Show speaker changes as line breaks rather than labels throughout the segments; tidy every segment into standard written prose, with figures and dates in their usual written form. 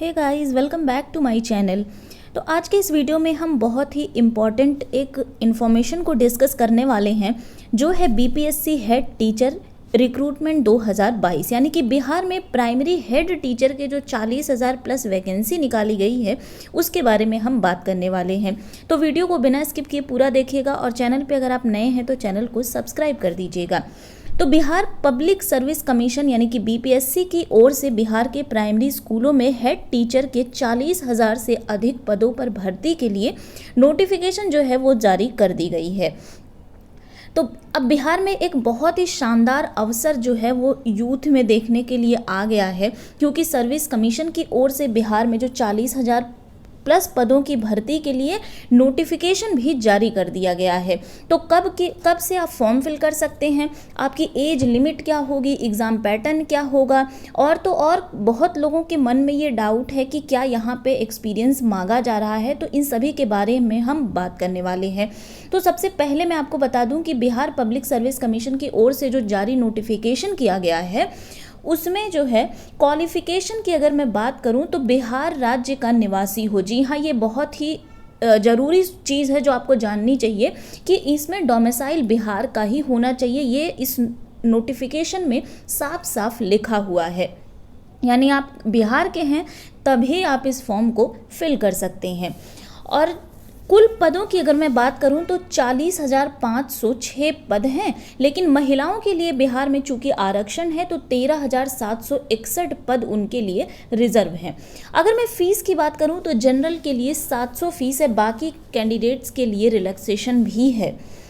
Hey guys, welcome back to my channel. तो आज के इस वीडियो में हम बहुत ही इम्पॉर्टेंट एक इन्फॉर्मेशन को डिस्कस करने वाले हैं, जो है बीपीएससी हेड टीचर रिक्रूटमेंट 2022। यानी कि बिहार में प्राइमरी हेड टीचर के जो 40,000 प्लस वैकेंसी निकाली गई है, उसके बारे में हम बात करने वाले हैं। तो वीडियो को बिना स्किप किए पूरा देखिएगा और चैनल पे अगर आप नए हैं तो चैनल को सब्सक्राइब कर दीजिएगा। तो बिहार पब्लिक सर्विस कमीशन यानी कि बीपीएससी की ओर से बिहार के प्राइमरी स्कूलों में हेड टीचर के 40,000 से अधिक पदों पर भर्ती के लिए नोटिफिकेशन जो है वो जारी कर दी गई है। तो अब बिहार में एक बहुत ही शानदार अवसर जो है वो यूथ में देखने के लिए आ गया है, क्योंकि सर्विस कमीशन की ओर से बिहार में जो 40,000 प्लस पदों की भर्ती के लिए नोटिफिकेशन भी जारी कर दिया गया है। तो कब से आप फॉर्म फिल कर सकते हैं, आपकी एज लिमिट क्या होगी, एग्ज़ाम पैटर्न क्या होगा, और बहुत लोगों के मन में ये डाउट है कि क्या यहाँ पे एक्सपीरियंस मांगा जा रहा है। तो इन सभी के बारे में हम बात करने वाले हैं। तो सबसे पहले मैं आपको बता दूं कि बिहार पब्लिक सर्विस कमीशन की ओर से जो जारी नोटिफिकेशन किया गया है, उसमें जो है क्वालिफिकेशन की अगर मैं बात करूं तो बिहार राज्य का निवासी हो। जी हाँ, ये बहुत ही ज़रूरी चीज़ है जो आपको जाननी चाहिए कि इसमें डोमिसाइल बिहार का ही होना चाहिए। ये इस नोटिफिकेशन में साफ साफ लिखा हुआ है, यानी आप बिहार के हैं तभी आप इस फॉर्म को फिल कर सकते हैं। और कुल पदों की अगर मैं बात करूं तो 40,506 पद हैं, लेकिन महिलाओं के लिए बिहार में चूंकि आरक्षण है तो 13,761 पद उनके लिए रिजर्व हैं। अगर मैं फ़ीस की बात करूं तो जनरल के लिए 700 फीस है, बाकी कैंडिडेट्स के लिए रिलैक्सेशन भी है।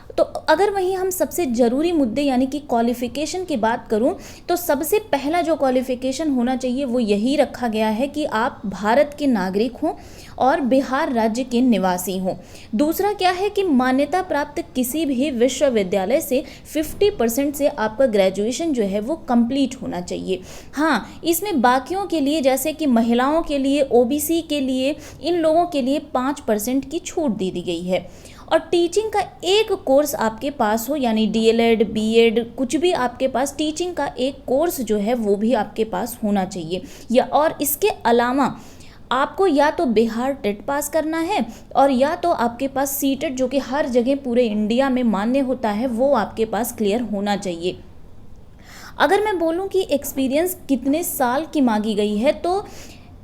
तो अगर वहीं हम सबसे ज़रूरी मुद्दे यानी कि क्वालिफ़िकेशन की बात करूं तो सबसे पहला जो क्वालिफ़िकेशन होना चाहिए वो यही रखा गया है कि आप भारत के नागरिक हों और बिहार राज्य के निवासी हों। दूसरा क्या है कि मान्यता प्राप्त किसी भी विश्वविद्यालय से 50% से आपका ग्रेजुएशन जो है वो कंप्लीट होना चाहिए। हाँ, इसमें बाकियों के लिए जैसे कि महिलाओं के लिए, ओबीसी के लिए, इन लोगों के लिए 5% की छूट दे दी गई है। और टीचिंग का एक कोर्स आपके पास हो, यानी डीएलएड, बीएड, कुछ भी आपके पास टीचिंग का एक कोर्स जो है वो भी आपके पास होना चाहिए। और इसके अलावा आपको या तो बिहार टेट पास करना है और या तो आपके पास सीटेट जो कि हर जगह पूरे इंडिया में मान्य होता है, वो आपके पास क्लियर होना चाहिए। अगर मैं बोलूं कि एक्सपीरियंस कितने साल की मांगी गई है, तो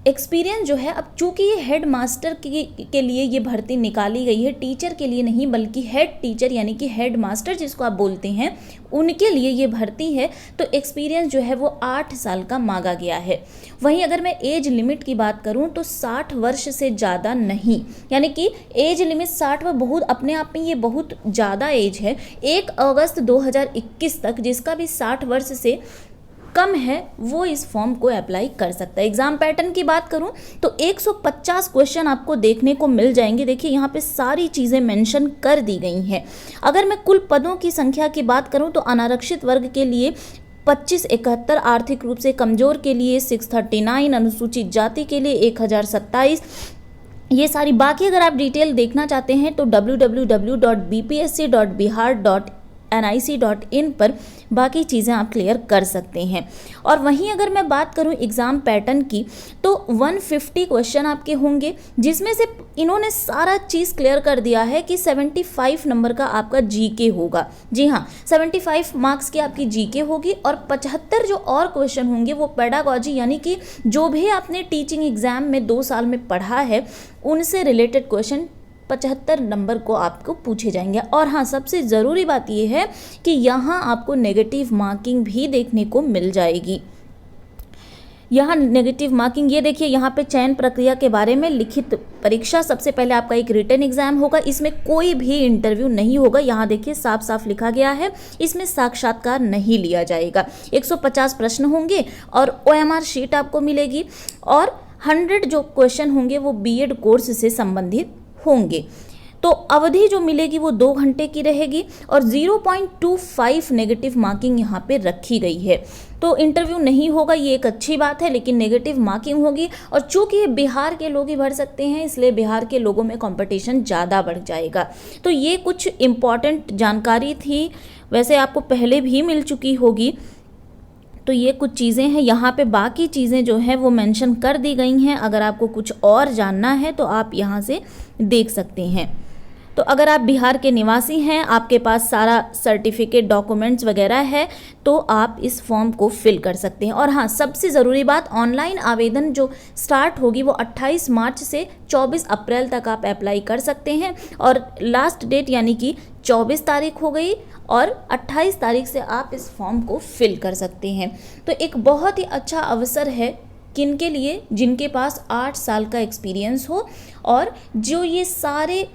एक्सपीरियंस जो है, अब चूंकि ये हेड मास्टर के लिए ये भर्ती निकाली गई है, टीचर के लिए नहीं बल्कि हेड टीचर यानी कि हेड मास्टर जिसको आप बोलते हैं, उनके लिए ये भर्ती है। तो एक्सपीरियंस जो है वो 8 साल का मांगा गया है। वहीं अगर मैं एज लिमिट की बात करूं तो 60 वर्ष से ज़्यादा नहीं, यानी कि एज लिमिट 60 पर बहुत अपने आप में ये बहुत ज़्यादा एज है। 1 अगस्त 2021 तक जिसका भी 60 वर्ष से कम है वो इस फॉर्म को अप्लाई कर सकता है। एग्जाम पैटर्न की बात करूं तो 150 क्वेश्चन आपको देखने को मिल जाएंगे। देखिए यहाँ पे सारी चीज़ें मेंशन कर दी गई हैं। अगर मैं कुल पदों की संख्या की बात करूं तो अनारक्षित वर्ग के लिए 2571, आर्थिक रूप से कमज़ोर के लिए 639, अनुसूचित जाति के लिए 1027। ये सारी बाकी अगर आप डिटेल देखना चाहते हैं तो www.bpsc.bihar.nic.in पर बाकी चीज़ें आप क्लियर कर सकते हैं। और वहीं अगर मैं बात करूं एग्ज़ाम पैटर्न की तो 150 क्वेश्चन आपके होंगे, जिसमें से इन्होंने सारा चीज़ क्लियर कर दिया है कि 75 नंबर का आपका जीके होगा। जी हाँ, 75 मार्क्स की आपकी जीके होगी और 75 जो और क्वेश्चन होंगे वो पेडागॉजी यानी कि जो भी आपने टीचिंग एग्ज़ाम में 2 साल में पढ़ा है उनसे रिलेटेड क्वेश्चन 75 नंबर को आपको पूछे जाएंगे। और हाँ, सबसे ज़रूरी बात यह है कि यहाँ आपको नेगेटिव मार्किंग भी देखने को मिल जाएगी। यहाँ नेगेटिव मार्किंग, ये देखिए यहाँ पे चयन प्रक्रिया के बारे में लिखित परीक्षा, सबसे पहले आपका एक रिटन एग्जाम होगा, इसमें कोई भी इंटरव्यू नहीं होगा। यहाँ देखिए साफ साफ लिखा गया है, इसमें साक्षात्कार नहीं लिया जाएगा। 150 प्रश्न होंगे और OMR शीट आपको मिलेगी और 100 जो क्वेश्चन होंगे वो बीएड कोर्स से संबंधित होंगे। तो अवधि जो मिलेगी वो 2 घंटे की रहेगी और 0.25 नेगेटिव मार्किंग यहाँ पे रखी गई है। तो इंटरव्यू नहीं होगा, ये एक अच्छी बात है, लेकिन नेगेटिव मार्किंग होगी। और चूंकि ये बिहार के लोग ही भर सकते हैं, इसलिए बिहार के लोगों में कंपटीशन ज़्यादा बढ़ जाएगा। तो ये कुछ इम्पॉर्टेंट जानकारी थी, वैसे आपको पहले भी मिल चुकी होगी। तो ये कुछ चीज़ें हैं, यहाँ पे बाकी चीज़ें जो है वो मेंशन कर दी गई हैं। अगर आपको कुछ और जानना है तो आप यहाँ से देख सकते हैं। तो अगर आप बिहार के निवासी हैं, आपके पास सारा सर्टिफिकेट डॉक्यूमेंट्स वगैरह है, तो आप इस फॉर्म को फिल कर सकते हैं। और हाँ, सबसे ज़रूरी बात, ऑनलाइन आवेदन जो स्टार्ट होगी वो 28 मार्च से 24 अप्रैल तक आप अप्लाई कर सकते हैं। और लास्ट डेट यानी कि 24 तारीख हो गई और 28 तारीख से आप इस फॉर्म को फिल कर सकते हैं। तो एक बहुत ही अच्छा अवसर है किनके लिए, जिनके पास 8 साल का एक्सपीरियंस हो और जो ये सारे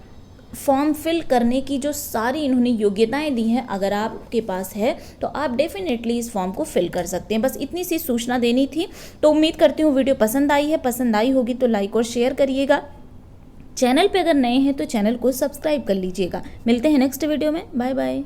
फॉर्म फिल करने की जो सारी इन्होंने योग्यताएं दी हैं, अगर आपके पास है तो आप डेफिनेटली इस फॉर्म को फिल कर सकते हैं। बस इतनी सी सूचना देनी थी। तो उम्मीद करती हूँ वीडियो पसंद आई है। पसंद आई होगी तो लाइक और शेयर करिएगा। चैनल पे अगर नए हैं तो चैनल को सब्सक्राइब कर लीजिएगा। मिलते हैं नेक्स्ट वीडियो में। Bye bye.